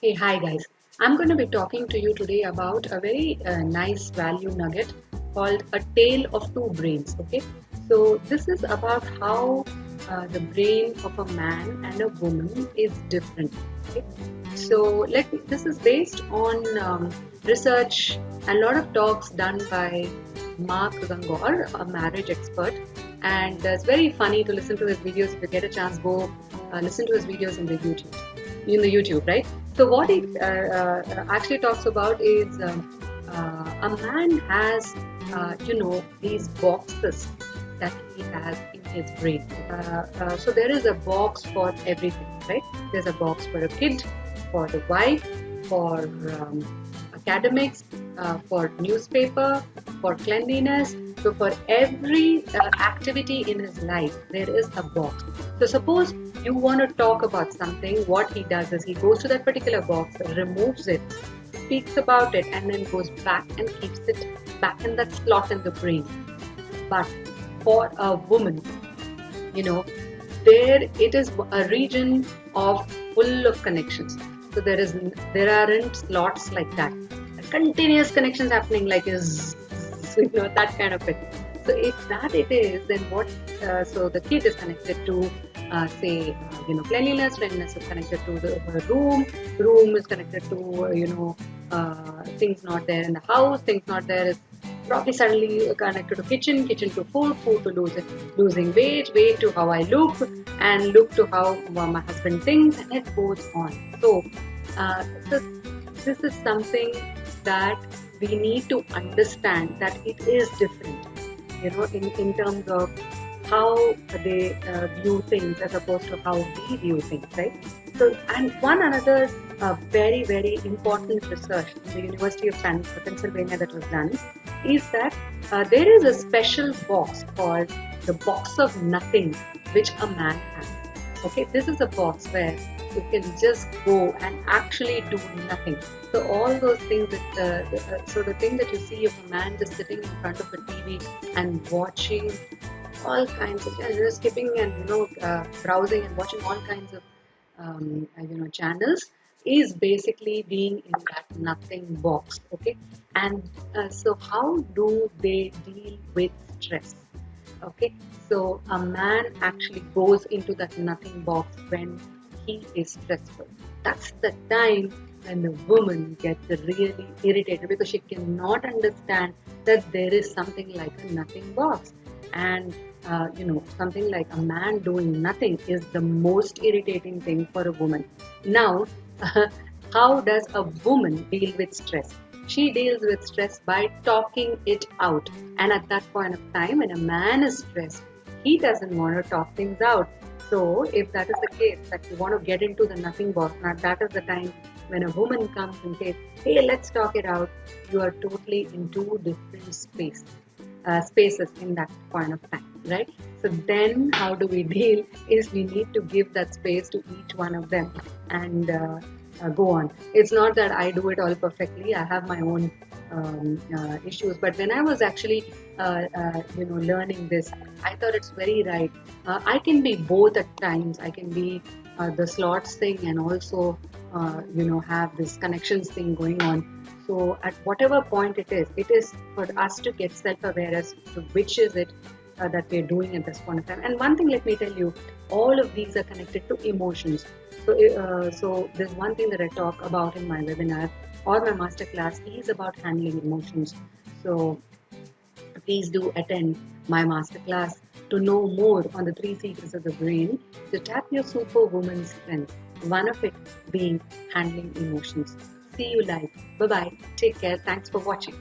Hey, hi guys. I'm going to be talking to you today about a very nice value nugget called A Tale of Two Brains. Okay, so this is about how the brain of a man and a woman is different. Okay, so this is based on research and a lot of talks done by Mark Gungor, a marriage expert. And it's very funny to listen to his videos. If you get a chance, go listen to his videos in the YouTube, right? So what he actually talks about is a man has, these boxes that he has in his brain. So there is a box for everything, right? There's a box for a kid, for the wife, for academics, for newspaper, for cleanliness. So for every activity in his life, there is a box. So suppose you want to talk about something, what he does is he goes to that particular box, removes it, speaks about it, and then goes back and keeps it back in that slot in the brain. But for a woman, there it is a region of full of connections. So there aren't slots like that. Continuous connections happening like is that kind of it. So if that it is, then what? So the kid is connected to cleanliness. Cleanliness is connected to the room. Room is connected to things not there in the house. Things not there is probably suddenly connected to kitchen. Kitchen to food. Food to losing weight. Weight to how I look, and look to how my husband thinks, and it goes on. So this is something that we need to understand that it is different, in terms of how they view things as opposed to how we view things, right? So, and one another very, very important research in the University of Pennsylvania that was done is that there is a special box called the box of nothing, which a man has. Okay, this is a box where you can just go and actually do nothing. So all those things so the thing that you see of a man just sitting in front of the TV and watching all kinds of, skipping and browsing and watching all kinds of channels is basically being in that nothing box. Okay, and so how do they deal with stress? Okay, so a man actually goes into that nothing box when he is stressful. That's the time when the woman gets really irritated because she cannot understand that there is something like a nothing box. And something like a man doing nothing is the most irritating thing for a woman. Now, how does a woman deal with stress? She deals with stress by talking it out. And at that point of time, when a man is stressed, he doesn't want to talk things out. So if that is the case, that you want to get into the nothing box, now that is the time when a woman comes and says, hey, let's talk it out, you are totally in two different spaces in that point of time, right? So then how do we deal is we need to give that space to each one of them and go on. It's not that I do it all perfectly. I have my own issues, but when I was actually learning this, I thought it's very right. I can be both at times. I can be the slots thing and also have this connections thing going on. So at whatever point it is for us to get self-aware as to which is it that we're doing at this point of time. And one thing, let me tell you, all of these are connected to emotions. So there's one thing that I talk about in my webinar or my masterclass is about handling emotions. So please do attend my masterclass to know more on the 3 secrets of the brain to tap your superwoman strength. One of it being handling emotions. See you live. Bye-bye. Take care. Thanks for watching.